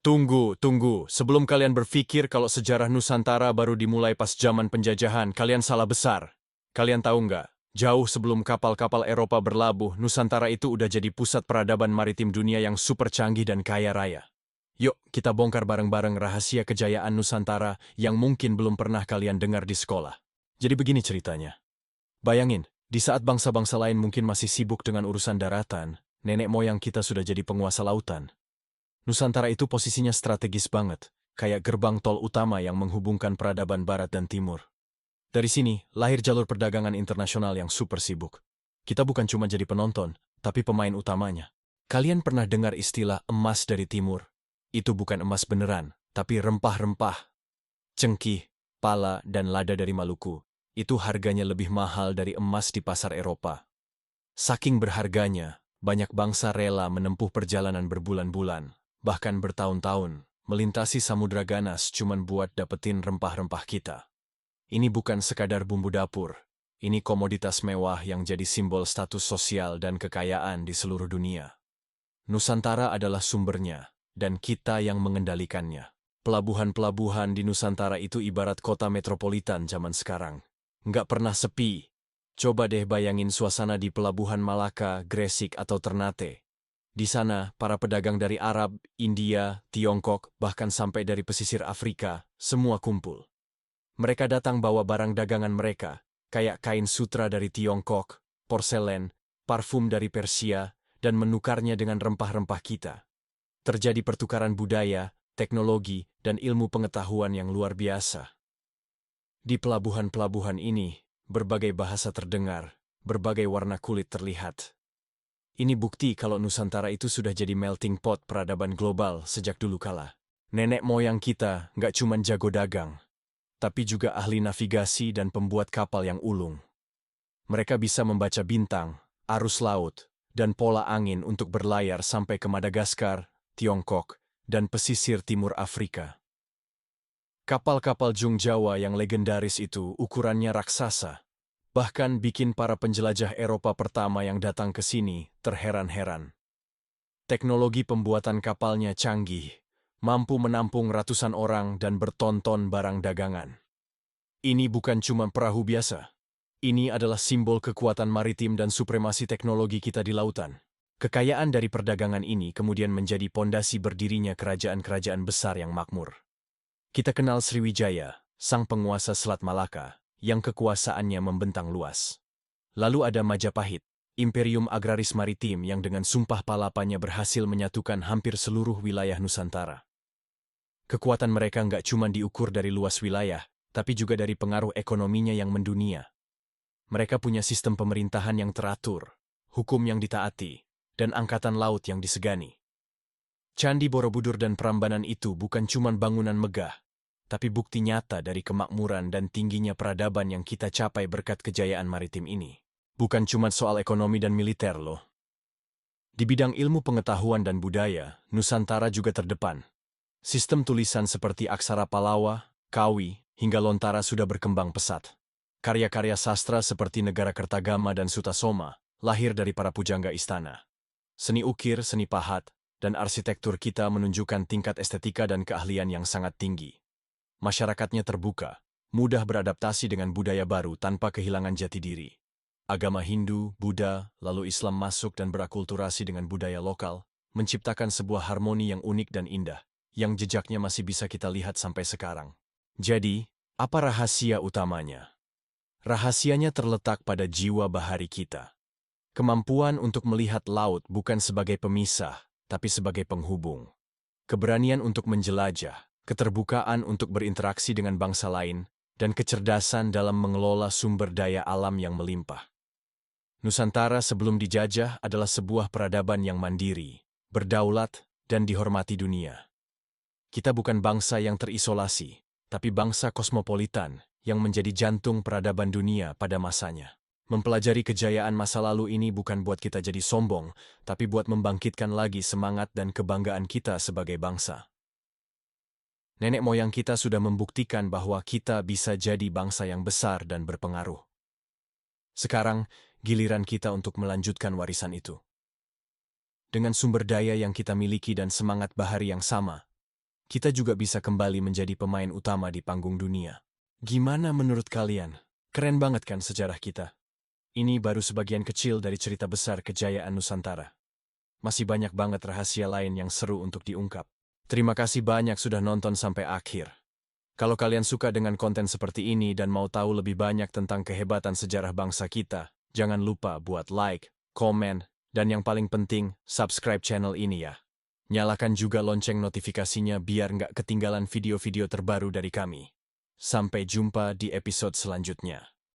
Tunggu. Sebelum kalian berpikir kalau sejarah Nusantara baru dimulai pas zaman penjajahan, kalian salah besar. Kalian tahu nggak? Jauh sebelum kapal-kapal Eropa berlabuh, Nusantara itu udah jadi pusat peradaban maritim dunia yang super canggih dan kaya raya. Yuk, kita bongkar bareng-bareng rahasia kejayaan Nusantara yang mungkin belum pernah kalian dengar di sekolah. Jadi begini ceritanya. Bayangin, di saat bangsa-bangsa lain mungkin masih sibuk dengan urusan daratan, nenek moyang kita sudah jadi penguasa lautan. Nusantara itu posisinya strategis banget, kayak gerbang tol utama yang menghubungkan peradaban barat dan timur. Dari sini, lahir jalur perdagangan internasional yang super sibuk. Kita bukan cuma jadi penonton, tapi pemain utamanya. Kalian pernah dengar istilah emas dari timur? Itu bukan emas beneran, tapi rempah-rempah. Cengkih, pala, dan lada dari Maluku. Itu harganya lebih mahal dari emas di pasar Eropa. Saking berharganya, banyak bangsa rela menempuh perjalanan berbulan-bulan, bahkan bertahun-tahun, melintasi samudra ganas cuman buat dapetin rempah-rempah kita. Ini bukan sekadar bumbu dapur, ini komoditas mewah yang jadi simbol status sosial dan kekayaan di seluruh dunia. Nusantara adalah sumbernya, dan kita yang mengendalikannya. Pelabuhan-pelabuhan di Nusantara itu ibarat kota metropolitan zaman sekarang. Nggak pernah sepi. Coba deh bayangin suasana di pelabuhan Malaka, Gresik, atau Ternate. Di sana, para pedagang dari Arab, India, Tiongkok, bahkan sampai dari pesisir Afrika, semua kumpul. Mereka datang bawa barang dagangan mereka, kayak kain sutra dari Tiongkok, porselen, parfum dari Persia, dan menukarnya dengan rempah-rempah kita. Terjadi pertukaran budaya, teknologi, dan ilmu pengetahuan yang luar biasa. Di pelabuhan-pelabuhan ini, berbagai bahasa terdengar, berbagai warna kulit terlihat. Ini bukti kalau Nusantara itu sudah jadi melting pot peradaban global sejak dulu kala. Nenek moyang kita nggak cuma jago dagang, tapi juga ahli navigasi dan pembuat kapal yang ulung. Mereka bisa membaca bintang, arus laut, dan pola angin untuk berlayar sampai ke Madagaskar, Tiongkok, dan pesisir timur Afrika. Kapal-kapal Jung Jawa yang legendaris itu ukurannya raksasa, bahkan bikin para penjelajah Eropa pertama yang datang ke sini terheran-heran. Teknologi pembuatan kapalnya canggih, mampu menampung ratusan orang dan bertonton barang dagangan. Ini bukan cuma perahu biasa. Ini adalah simbol kekuatan maritim dan supremasi teknologi kita di lautan. Kekayaan dari perdagangan ini kemudian menjadi pondasi berdirinya kerajaan-kerajaan besar yang makmur. Kita kenal Sriwijaya, sang penguasa Selat Malaka, yang kekuasaannya membentang luas. Lalu ada Majapahit, imperium agraris maritim yang dengan sumpah palapanya berhasil menyatukan hampir seluruh wilayah Nusantara. Kekuatan mereka nggak cuma diukur dari luas wilayah, tapi juga dari pengaruh ekonominya yang mendunia. Mereka punya sistem pemerintahan yang teratur, hukum yang ditaati, dan angkatan laut yang disegani. Candi Borobudur dan Prambanan itu bukan cuma bangunan megah, tapi bukti nyata dari kemakmuran dan tingginya peradaban yang kita capai berkat kejayaan maritim ini. Bukan cuma soal ekonomi dan militer loh. Di bidang ilmu pengetahuan dan budaya, Nusantara juga terdepan. Sistem tulisan seperti aksara Pallawa, Kawi, hingga Lontara sudah berkembang pesat. Karya-karya sastra seperti Negara Kertagama dan Sutasoma lahir dari para pujangga istana. Seni ukir, seni pahat, dan arsitektur kita menunjukkan tingkat estetika dan keahlian yang sangat tinggi. Masyarakatnya terbuka, mudah beradaptasi dengan budaya baru tanpa kehilangan jati diri. Agama Hindu, Buddha, lalu Islam masuk dan berakulturasi dengan budaya lokal, menciptakan sebuah harmoni yang unik dan indah, yang jejaknya masih bisa kita lihat sampai sekarang. Jadi, apa rahasia utamanya? Rahasianya terletak pada jiwa bahari kita. Kemampuan untuk melihat laut bukan sebagai pemisah, tapi sebagai penghubung. Keberanian untuk menjelajah, keterbukaan untuk berinteraksi dengan bangsa lain, dan kecerdasan dalam mengelola sumber daya alam yang melimpah. Nusantara sebelum dijajah adalah sebuah peradaban yang mandiri, berdaulat, dan dihormati dunia. Kita bukan bangsa yang terisolasi, tapi bangsa kosmopolitan yang menjadi jantung peradaban dunia pada masanya. Mempelajari kejayaan masa lalu ini bukan buat kita jadi sombong, tapi buat membangkitkan lagi semangat dan kebanggaan kita sebagai bangsa. Nenek moyang kita sudah membuktikan bahwa kita bisa jadi bangsa yang besar dan berpengaruh. Sekarang, giliran kita untuk melanjutkan warisan itu. Dengan sumber daya yang kita miliki dan semangat bahari yang sama, kita juga bisa kembali menjadi pemain utama di panggung dunia. Gimana menurut kalian? Keren banget kan sejarah kita? Ini baru sebagian kecil dari cerita besar kejayaan Nusantara. Masih banyak banget rahasia lain yang seru untuk diungkap. Terima kasih banyak sudah nonton sampai akhir. Kalau kalian suka dengan konten seperti ini dan mau tahu lebih banyak tentang kehebatan sejarah bangsa kita, jangan lupa buat like, komen, dan yang paling penting, subscribe channel ini ya. Nyalakan juga lonceng notifikasinya biar nggak ketinggalan video-video terbaru dari kami. Sampai jumpa di episode selanjutnya.